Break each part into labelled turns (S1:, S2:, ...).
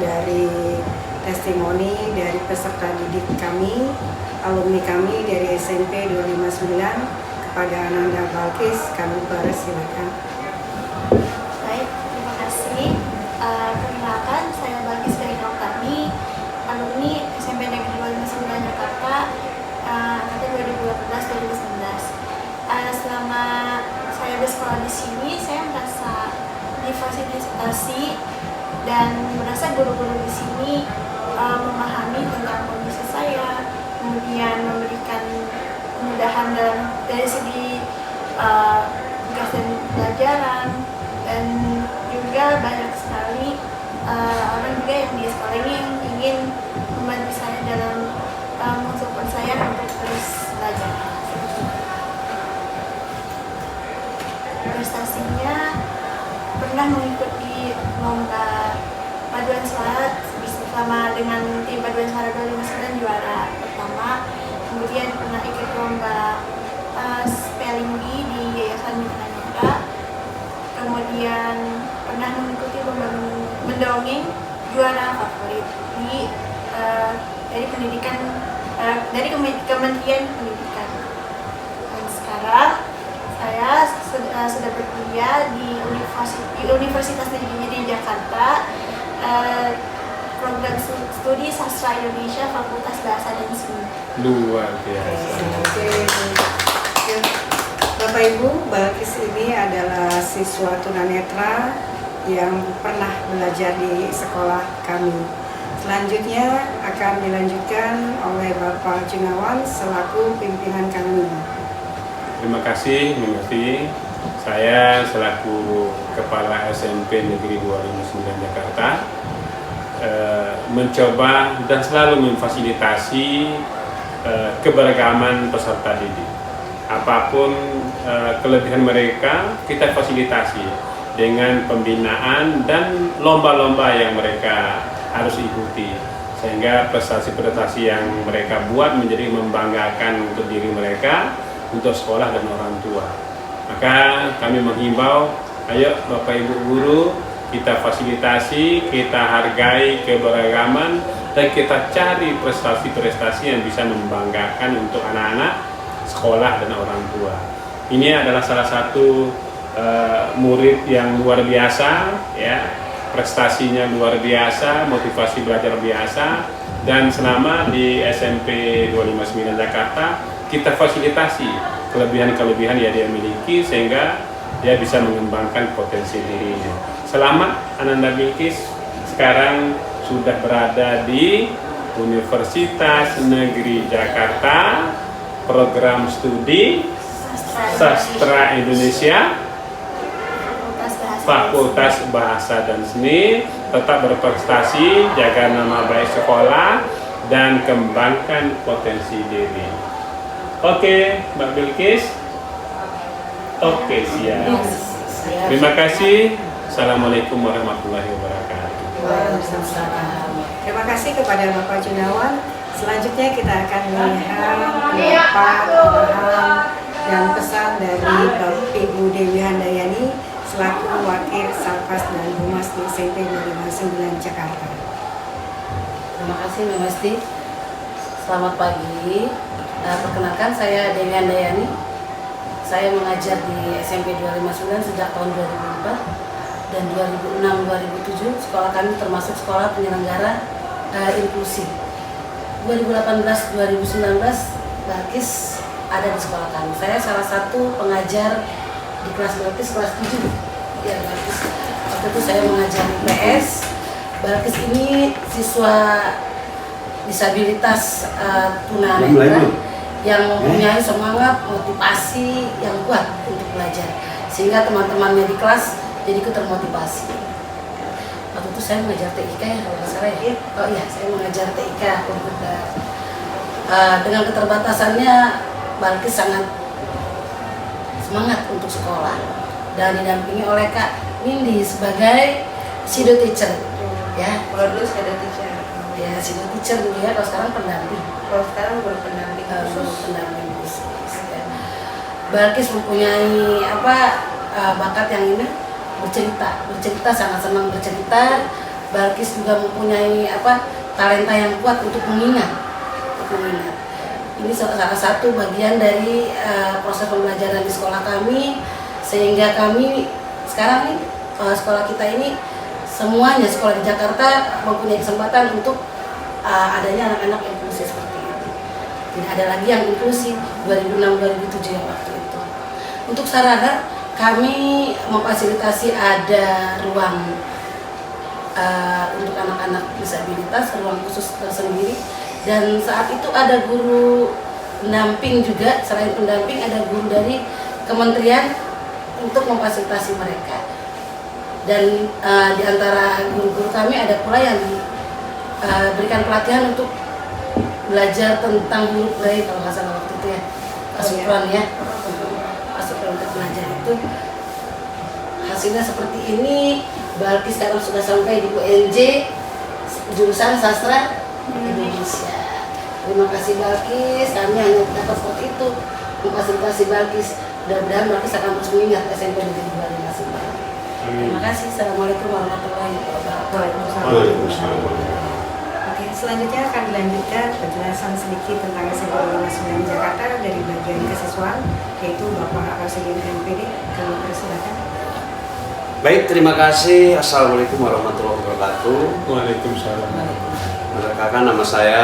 S1: dari testimoni dari peserta didik kami, alumni kami dari SMP 259 kepada Ananda Balkis. Kami persilakan.
S2: Baik, terima kasih. Perkenalkan, saya Balkis dari Oktani, alumni SMP Negeri 259 Jakarta, angkatan 2018-2019. Selama saya bersekolah di sini, saya merasa difasilitasi dan merasa guru-guru di sini memahami tentang kondisi saya, kemudian memberikan kemudahan dari segi tugas dan pelajaran, dan juga banyak sekali orang juga yang di sekolah ini yang ingin membantu saya dalam mensupport saya untuk terus belajar. Prestasinya pernah mengikuti lomba paduan suara bersama dengan tim paduan suara 259 juara pertama, kemudian pernah ikut lomba spelling bee di Yayasan Mitra Nyata, kemudian pernah mengikuti lomba mendongeng juara favorit dari pendidikan dari Kementerian Pendidikan. Dan sekarang saya sudah berkuliah di Universitas Negeri di Jakarta, program studi Sastra Indonesia, Fakultas Bahasa dan Seni.
S3: Luar biasa.
S1: Oke. Bapak Ibu, Balkis ini adalah siswa tunanetra yang pernah belajar di sekolah kami. Selanjutnya akan dilanjutkan oleh Bapak Junawan selaku pimpinan kami.
S3: Terima kasih, mengerti. Saya selaku Kepala SMP Negeri 259 Jakarta mencoba dan selalu memfasilitasi keberagaman peserta didik. Apapun kelebihan mereka, kita fasilitasi dengan pembinaan dan lomba-lomba yang mereka harus ikuti, sehingga prestasi-prestasi yang mereka buat menjadi membanggakan untuk diri mereka, untuk sekolah dan orang tua. Maka kami menghimbau, ayo Bapak Ibu guru, kita fasilitasi, kita hargai keberagaman, dan kita cari prestasi-prestasi yang bisa membanggakan untuk anak-anak, sekolah dan orang tua. Ini adalah salah satu murid yang luar biasa, ya, prestasinya luar biasa, motivasi belajar biasa, dan selama di SMP 259 Jakarta kita fasilitasi kelebihan-kelebihan yang dia miliki sehingga dia bisa mengembangkan potensi dirinya. Selamat Ananda Balkis, sekarang sudah berada di Universitas Negeri Jakarta, program studi Sastra Indonesia, Fakultas Bahasa dan Seni. Tetap berprestasi, jaga nama baik sekolah, dan kembangkan potensi diri. Oke, Mbak Balkis. Oke, siap. Terima kasih. Assalamualaikum warahmatullahi wabarakatuh.
S1: Waalaikumsalam. Terima kasih kepada Bapak Junawan. Selanjutnya kita akan melihat pendapat, arahan, dan pesan dari Bapak Ibu Dewi Handayani selaku Wakil Satpas dan Humas di SMP 259 Jakarta.
S4: Terima kasih Mbak Mesti. Selamat pagi. Perkenalkan, saya Dewi Handayani. Saya mengajar di SMP 259 sejak tahun 2004 dan 2006-2007. Sekolah kami termasuk sekolah penyelenggara inklusi. 2018-2019 Balkis ada di sekolah kami. Saya salah satu pengajar di kelas Balkis kelas 7. Ya, Balkis. Waktu itu saya mengajar IPS. Balkis ini siswa disabilitas tunanetra yang mempunyai semangat, motivasi yang kuat untuk belajar, sehingga teman-temannya di kelas jadi ikut termotivasi. Waktu itu saya mengajar TIK ya, kalau nggak salah ya. Oh iya, saya mengajar TIK komputer. Dengan keterbatasannya, Balkis sangat semangat untuk sekolah dan didampingi oleh Kak Nindi sebagai Sido Teacher. Ya,
S1: Kalau dulu saya ada teacher.
S4: ya Sido Teacher dulu ya, kalau sekarang pendamping.
S1: Kalau sekarang baru pendamping khusus.
S4: Pendamping khusus. Ya. Balkis mempunyai bakat yang ini bercerita sangat senang bercerita, Balkis juga mempunyai talenta yang kuat untuk mengingat. Ini salah satu bagian dari proses pembelajaran di sekolah kami, sehingga kami sekarang nih sekolah kita ini semuanya sekolah di Jakarta mempunyai kesempatan untuk adanya anak-anak inklusi seperti ini. Tidak ada lagi yang inklusi 2006-2007 yang waktu itu. Untuk sarana kami memfasilitasi ada ruang untuk anak-anak disabilitas, ruang khusus tersendiri, dan saat itu ada guru pendamping juga. Selain pendamping ada guru dari kementerian untuk memfasilitasi mereka, dan di antara guru-guru kami ada pula yang diberikan pelatihan untuk belajar tentang huruf braille kalau nggak salah waktu itu ya, Asupran ya, Asupran untuk belajar itu. Hasilnya seperti ini. Balkis sekarang sudah sampai di UNJ jurusan sastra Indonesia. Terima kasih Balkis, kami hanya dapat seperti itu memfasilitasi Balkis. Mudah-mudahan Balkis akan terus mengingat SMP Negeri 25. Terima kasih. Assalamualaikum warahmatullahi wabarakatuh.
S3: Waalaikumsalam.
S1: Oke, selanjutnya akan dilanjutkan penjelasan sedikit tentang SMP 59 Jakarta dari bagian kesiswaan, yaitu Bapak Rosidin MPD. Kami persilakan.
S5: Baik, terima kasih. Assalamualaikum warahmatullahi wabarakatuh.
S3: Waalaikumsalam.
S5: Perkenalkan, nama saya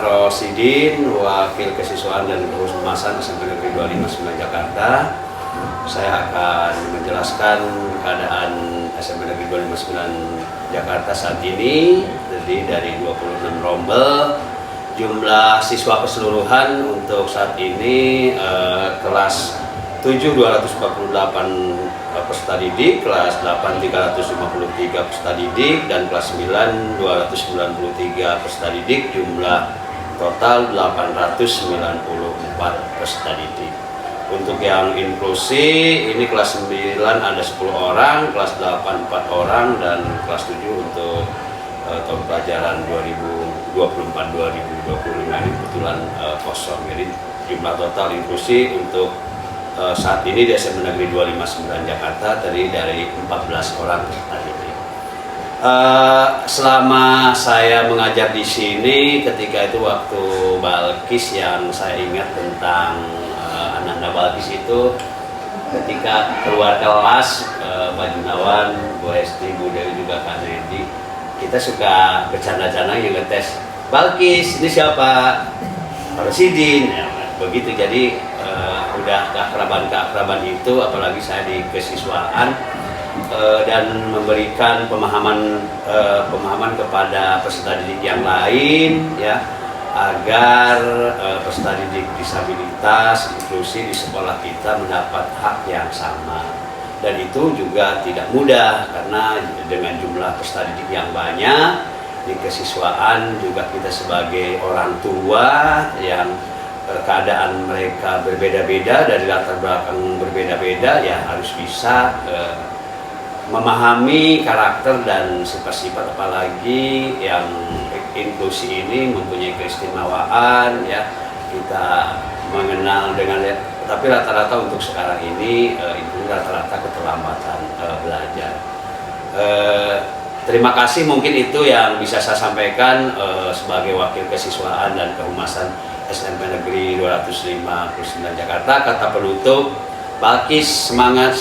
S5: Rosidin, Wakil Kesiswaan dan Kehumasan SMP Negeri 259 Jakarta. Saya akan menjelaskan keadaan SMP Negeri 259 Jakarta saat ini. Jadi dari 26 rombel, jumlah siswa keseluruhan untuk saat ini kelas 7 248 peserta didik, kelas 8 353 peserta didik, dan kelas 9 293 peserta didik, jumlah total 894 peserta didik. Untuk yang inklusi ini kelas 9 ada 10 orang, kelas 8 4 orang, dan kelas 7 untuk tahun pelajaran 2024-2025 ini kebetulan kosong. Jadi jumlah total inklusi untuk saat ini di SMP Negeri 259 Jakarta terdiri dari 14 orang peserta didik. Selama saya mengajar di sini, ketika itu waktu Balkis, yang saya ingat tentang anak-anak Balkis itu ketika keluar kelas, Pak Junawan, Bu Hesti, Bu Dewi, juga Kak Nedi, kita suka bercanda-canda yang ngetes, Balkis ini siapa? Pak Rosidin, ya, begitu. Jadi udah keakraban itu, apalagi saya di kesiswaan, dan memberikan pemahaman kepada peserta didik yang lain, ya, agar peserta didik disabilitas inklusi di sekolah kita mendapat hak yang sama. Dan itu juga tidak mudah, karena dengan jumlah peserta didik yang banyak di kesiswaan, juga kita sebagai orang tua yang keadaan mereka berbeda-beda, dari latar belakang berbeda-beda, ya harus bisa memahami karakter dan sifat-sifat, apalagi yang inklusi ini mempunyai keistimewaan, ya, kita mengenal dengan, tapi rata-rata untuk sekarang ini itu rata-rata keterlambatan belajar. Terima kasih, mungkin itu yang bisa saya sampaikan sebagai wakil kesiswaan dan kehumasan SMP Negeri 259 Jakarta. Kata penutup, Balkis semangat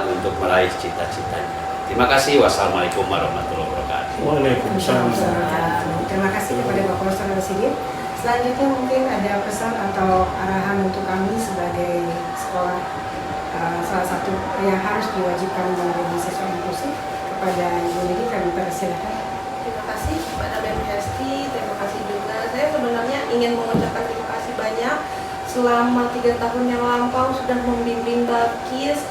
S5: untuk meraih cita-citanya. Terima kasih. Wassalamualaikum warahmatullahi wabarakatuh.
S3: Waalaikumsalam.
S1: Terima kasih kepada Bapak Ustaz Rosidin. Selanjutnya mungkin ada pesan atau arahan untuk kami sebagai sekolah salah satu yang harus diwajibkan menerima siswa inklusi. Kepada Ibu Lili, kami persilakan.
S6: Terima kasih kepada BEM Hesti, terima kasih juga. Saya sebenarnya ingin mengucapkan terima kasih banyak selama 3 tahun yang lampau sudah membimbing Balkis,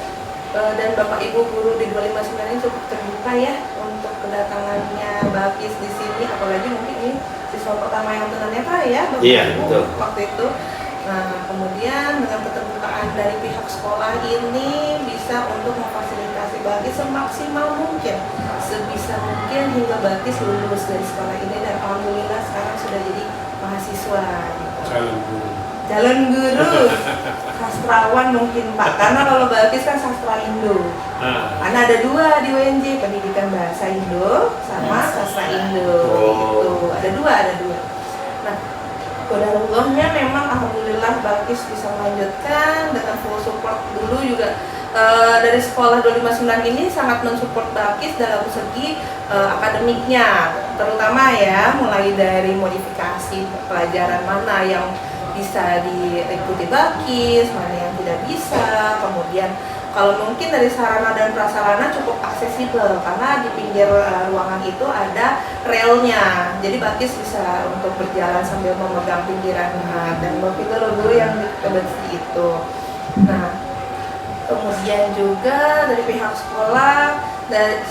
S6: dan Bapak Ibu guru di 259 ini cukup terbuka ya untuk kedatangannya Balkis di sini, apalagi mungkin ini siswa pertama yang tunanetra ya Bapak Ibu waktu itu. Nah, kemudian dengan keterbukaan dari pihak sekolah ini bisa untuk memfasilitasi Balkis semaksimal mungkin, sebisa mungkin hingga Balkis lulus dari sekolah ini, dan alhamdulillah sekarang sudah jadi mahasiswa.
S3: Calon guru.
S6: Calon guru. sastrawan mungkin Pak, karena kalau Balkis kan sastra Indo. Karena ada dua di UNJ, pendidikan bahasa Indo sama sastra Indo. Gitu. Ada dua. Nah, qadarullahnya memang alhamdulillah Balkis bisa melanjutkan dengan full support. Dulu juga dari sekolah 259 ini sangat mensupport Balkis dalam segi akademiknya, terutama ya mulai dari modifikasi pelajaran mana yang bisa diikuti Balkis, mana yang tidak bisa. Kemudian kalau mungkin dari sarana dan prasarana cukup aksesibel karena di pinggir ruangan itu ada relnya, jadi Balkis bisa untuk berjalan sambil memegang pinggiran dan waktu itu dulu yang seperti itu. Nah, kemudian juga dari pihak sekolah,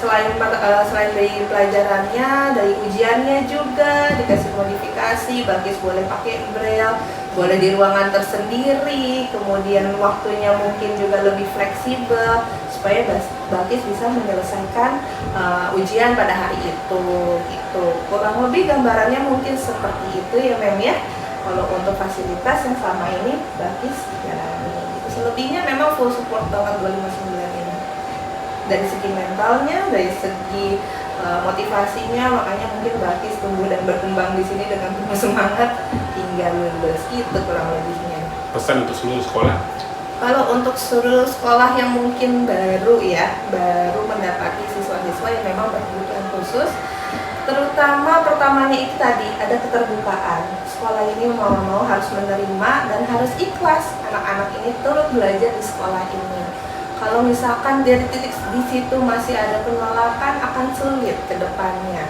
S6: selain dari pelajarannya, dari ujiannya juga dikasih modifikasi. Balkis boleh pakai braille, boleh di ruangan tersendiri, kemudian waktunya mungkin juga lebih fleksibel supaya Balkis bisa menyelesaikan ujian pada hari itu gitu. Kurang lebih gambarannya mungkin seperti itu ya Mem ya, kalau untuk fasilitas yang selama ini Balkis jalani. Selebihnya memang full support banget 259 ini. Dari segi mentalnya, dari segi motivasinya, makanya mungkin Balkis tumbuh dan berkembang di sini dengan penuh semangat hingga lulus. Itu kurang lebihnya.
S3: Pesan untuk seluruh sekolah?
S6: Kalau untuk seluruh sekolah yang mungkin baru mendapati siswa-siswa yang memang berkebutuhan khusus, terutama pertamanya itu tadi ada keterbukaan. Sekolah ini mau harus menerima dan harus ikhlas anak-anak ini turut belajar di sekolah ini. Kalau misalkan dari titik di situ masih ada penolakan, akan sulit ke depannya.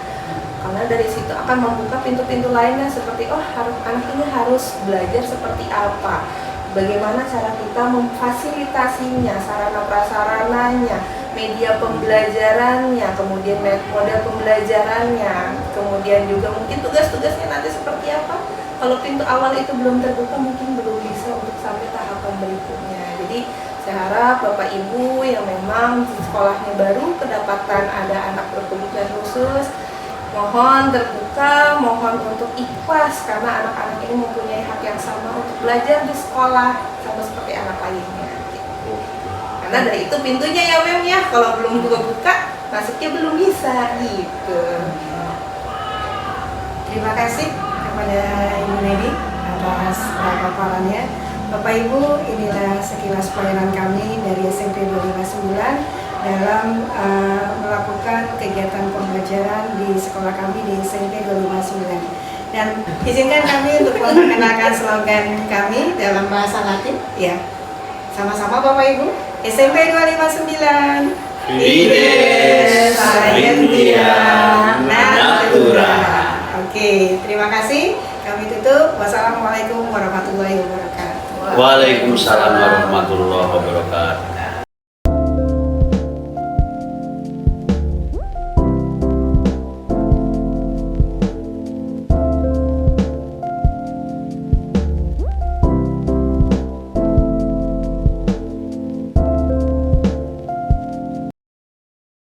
S6: Karena dari situ akan membuka pintu-pintu lainnya seperti anak ini harus belajar seperti apa, bagaimana cara kita memfasilitasinya, sarana prasarananya, media pembelajarannya, kemudian model pembelajarannya, kemudian juga mungkin tugas-tugasnya nanti seperti apa. Kalau pintu awal itu belum terbuka, mungkin belum bisa untuk sampai tahapan berikutnya. Jadi saya harap Bapak Ibu yang memang di sekolahnya baru kedapatan ada anak berkebutuhan khusus, mohon terbuka, mohon untuk ikhlas karena anak-anak ini mempunyai hak yang sama untuk belajar di sekolah sama seperti anak lainnya. Karena dari itu pintunya ya Mem ya, kalau belum buka-buka masuknya belum bisa gitu.
S1: Terima kasih kepada Ibu Nedi atas paparannya. Bapak Ibu, inilah sekilas pelayanan kami dari SMP 259 dalam melakukan kegiatan pembelajaran di sekolah kami di SMP 259. Dan izinkan kami untuk memperkenalkan slogan kami dalam bahasa Latin. Ya, sama-sama Bapak Ibu. SMP 259.
S5: Fides Scientia Natura.
S1: Oke, terima kasih. Kami tutup. Wassalamualaikum warahmatullahi wabarakatuh.
S5: Waalaikumsalam warahmatullahi wabarakatuh.